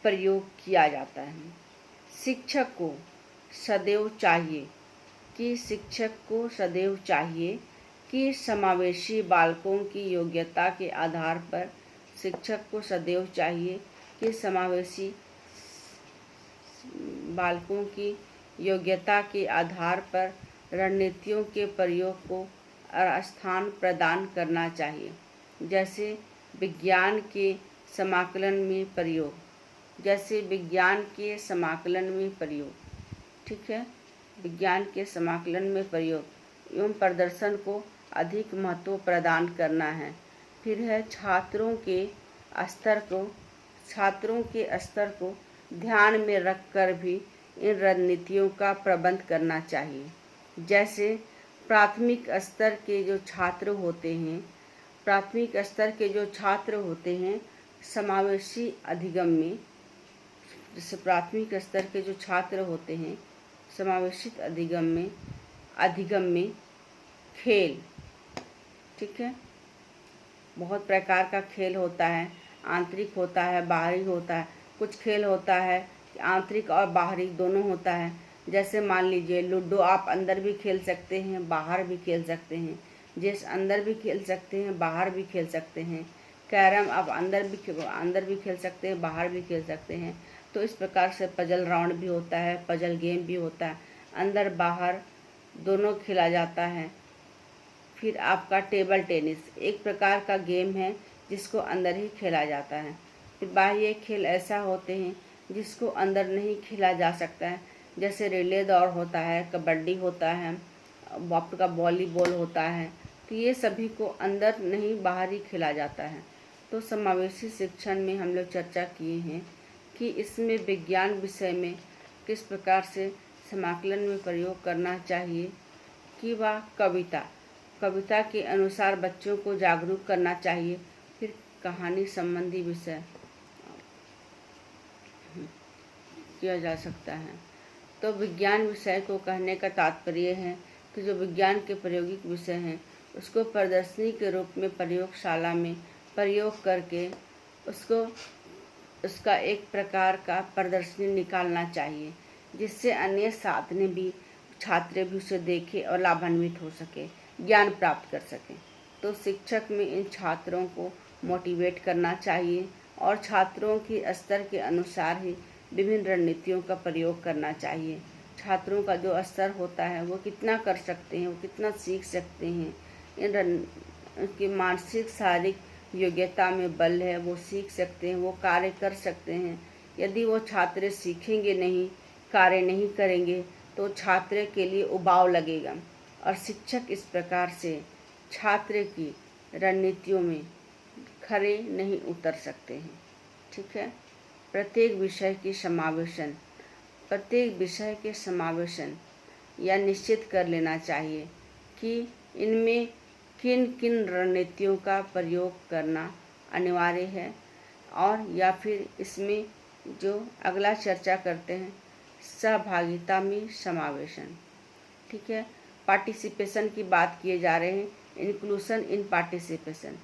प्रयोग किया जाता है। शिक्षक को सदैव चाहिए कि समावेशी बालकों की योग्यता के आधार पर शिक्षक को सदैव चाहिए कि समावेशी बालकों की योग्यता के आधार पर रणनीतियों के प्रयोग को स्थान प्रदान करना चाहिए। जैसे विज्ञान के समाकलन में प्रयोग, ठीक है, विज्ञान के समाकलन में प्रयोग एवं प्रदर्शन को अधिक महत्व प्रदान करना है। फिर है छात्रों के स्तर को ध्यान में रखकर भी इन रणनीतियों का प्रबंध करना चाहिए। जैसे प्राथमिक स्तर के जो छात्र होते हैं समावेशी अधिगम में, जैसे प्राथमिक स्तर के जो छात्र होते हैं समावेशित अधिगम में खेल, ठीक है, बहुत प्रकार का खेल होता है, आंतरिक होता है, बाहरी होता है। कुछ खेल होता है आंतरिक और बाहरी दोनों होता है। जैसे मान लीजिए लूडो आप अंदर भी खेल सकते हैं, बाहर भी खेल सकते हैं। चेस अंदर भी खेल सकते हैं, बाहर भी खेल सकते हैं। कैरम आप अंदर भी खेल सकते हैं, बाहर भी खेल सकते हैं। तो इस प्रकार से पजल राउंड भी होता है, पजल गेम भी होता है, अंदर बाहर दोनों खेला जाता है। फिर आपका टेबल टेनिस एक प्रकार का गेम है जिसको अंदर ही खेला जाता है। फिर बाह्य खेल ऐसा होते हैं जिसको अंदर नहीं खेला जा सकता है, जैसे रिले दौड़ होता है, कबड्डी होता है, आपका वॉलीबॉल होता है। तो ये सभी को अंदर नहीं बाहर ही खेला जाता है। तो समावेशी शिक्षण में हम लोग चर्चा किए हैं कि इसमें विज्ञान विषय में किस प्रकार से समाकलन में प्रयोग करना चाहिए, कि वह कविता के अनुसार बच्चों को जागरूक करना चाहिए। फिर कहानी संबंधी विषय किया जा सकता है। तो विज्ञान विषय को कहने का तात्पर्य है कि जो विज्ञान के प्रायोगिक विषय हैं उसको प्रदर्शनी के रूप में प्रयोगशाला में प्रयोग करके उसका एक प्रकार का प्रदर्शनी निकालना चाहिए, जिससे अन्य साधनें भी छात्र भी उसे देखें और लाभान्वित हो सके, ज्ञान प्राप्त कर सकें। तो शिक्षक में इन छात्रों को मोटिवेट करना चाहिए और छात्रों के स्तर के अनुसार ही विभिन्न रणनीतियों का प्रयोग करना चाहिए। छात्रों का जो स्तर होता है वो कितना कर सकते हैं, वो कितना सीख सकते हैं, उनकी मानसिक शारीरिक योग्यता में बल है, वो सीख सकते हैं, वो कार्य कर सकते हैं। यदि वो छात्र सीखेंगे नहीं, कार्य नहीं करेंगे तो छात्र के लिए उबाऊ लगेगा और शिक्षक इस प्रकार से छात्र की रणनीतियों में खरे नहीं उतर सकते हैं। ठीक है। प्रत्येक विषय के समावेशन या निश्चित कर लेना चाहिए कि इनमें किन किन रणनीतियों का प्रयोग करना अनिवार्य है, और या फिर इसमें जो अगला चर्चा करते हैं सहभागिता में समावेशन। ठीक है। पार्टिसिपेशन की बात किए जा रहे हैं, इंक्लूशन इन पार्टिसिपेशन,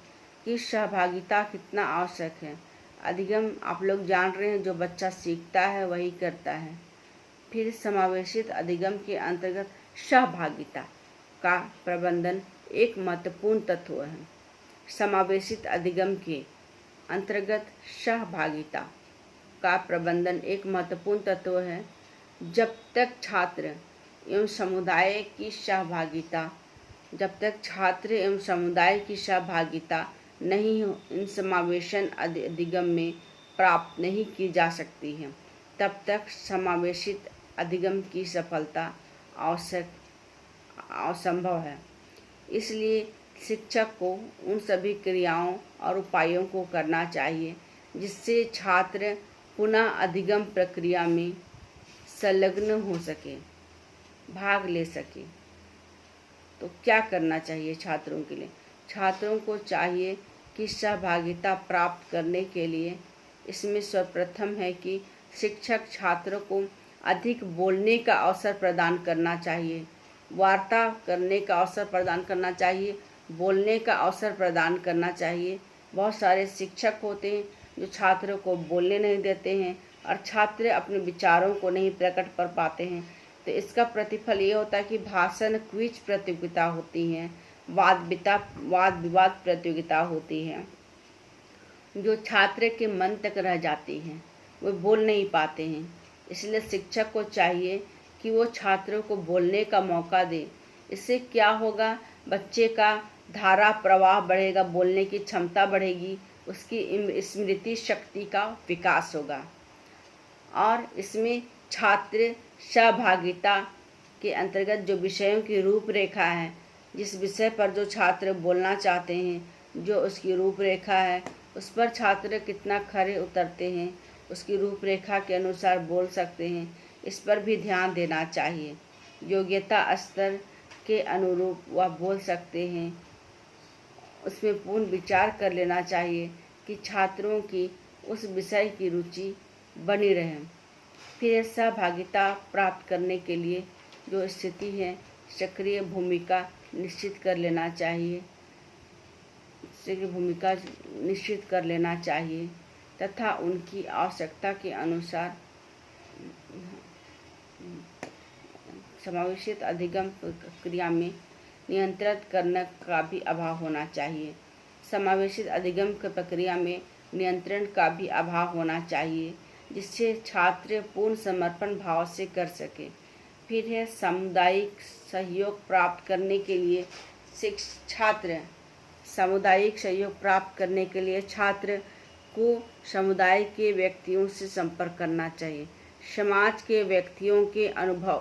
कि सहभागिता कितना आवश्यक है। अधिगम आप लोग जान रहे हैं, जो बच्चा सीखता है वही करता है। फिर समावेशित अधिगम के अंतर्गत सहभागिता का प्रबंधन एक महत्वपूर्ण तत्व है। समावेशित अधिगम के अंतर्गत सहभागिता का प्रबंधन एक महत्वपूर्ण तत्व है। जब तक छात्र एवं समुदाय की सहभागिता नहीं हो, इन समावेशन अधिगम में प्राप्त नहीं की जा सकती है, तब तक समावेशित अधिगम की सफलता असंभव है। इसलिए शिक्षक को उन सभी क्रियाओं और उपायों को करना चाहिए जिससे छात्र पुनः अधिगम प्रक्रिया में संलग्न हो सके, भाग ले सके। तो क्या करना चाहिए छात्रों के लिए? छात्रों को चाहिए कि सहभागिता प्राप्त करने के लिए इसमें सर्वप्रथम है कि शिक्षक छात्रों को अधिक बोलने का अवसर प्रदान करना चाहिए, वार्ता करने का अवसर प्रदान करना चाहिए, बोलने का अवसर प्रदान करना चाहिए। बहुत सारे शिक्षक होते हैं जो छात्रों को बोलने नहीं देते हैं और छात्र अपने विचारों को नहीं प्रकट कर पाते हैं। तो इसका प्रतिफल ये होता है कि भाषण क्विज प्रतियोगिता होती हैं, वाद विवाद प्रतियोगिता होती है, जो छात्र के मन तक रह जाती हैं, वो बोल नहीं पाते हैं। इसलिए शिक्षक को चाहिए कि वो छात्रों को बोलने का मौका दे। इससे क्या होगा? बच्चे का धारा प्रवाह बढ़ेगा, बोलने की क्षमता बढ़ेगी, उसकी स्मृति शक्ति का विकास होगा। और इसमें छात्र सहभागिता के अंतर्गत जो विषयों की रूपरेखा है, जिस विषय पर जो छात्र बोलना चाहते हैं, जो उसकी रूपरेखा है, उस पर छात्र कितना खरे उतरते हैं, उसकी रूपरेखा के अनुसार बोल सकते हैं, इस पर भी ध्यान देना चाहिए। योग्यता स्तर के अनुरूप वह बोल सकते हैं, उसमें पूर्ण विचार कर लेना चाहिए कि छात्रों की उस विषय की रुचि बनी रहे। फिर सहभागिता प्राप्त करने के लिए जो स्थिति है, सक्रिय भूमिका निश्चित कर लेना चाहिए, तथा उनकी आवश्यकता के अनुसार समावेशित अधिगम प्रक्रिया में नियंत्रित करने का भी अभाव होना चाहिए। समावेशित अधिगम की प्रक्रिया में नियंत्रण का भी अभाव होना चाहिए, जिससे छात्र पूर्ण समर्पण भाव से कर सके। फिर है सामुदायिक सहयोग प्राप्त करने के लिए छात्र को समुदाय के व्यक्तियों से संपर्क करना चाहिए। समाज के व्यक्तियों के अनुभव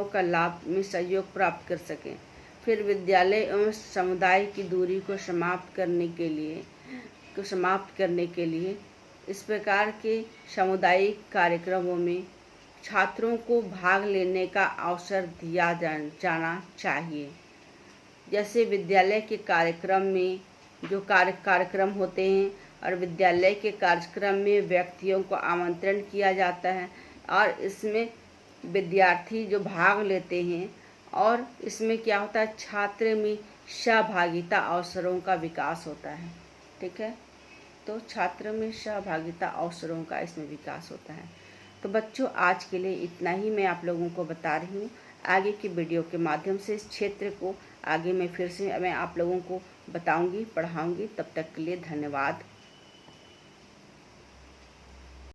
का लाभ में सहयोग प्राप्त कर सकें। फिर विद्यालय एवं समुदाय की दूरी को समाप्त करने के लिए इस प्रकार के सामुदायिक कार्यक्रमों में छात्रों को भाग लेने का अवसर दिया जाना चाहिए। जैसे विद्यालय के कार्यक्रम में जो कार्यक्रम होते हैं, और विद्यालय के कार्यक्रम में व्यक्तियों को आमंत्रण किया जाता है, और इसमें विद्यार्थी जो भाग लेते हैं, और इसमें क्या होता है, छात्र में सहभागिता अवसरों का विकास होता है। ठीक है। तो छात्रों में सहभागिता अवसरों का इसमें विकास होता है। तो बच्चों, आज के लिए इतना ही मैं आप लोगों को बता रही हूँ। आगे की वीडियो के माध्यम से इस क्षेत्र को आगे मैं फिर से आप लोगों को बताऊंगी, पढ़ाऊंगी। तब तक के लिए धन्यवाद।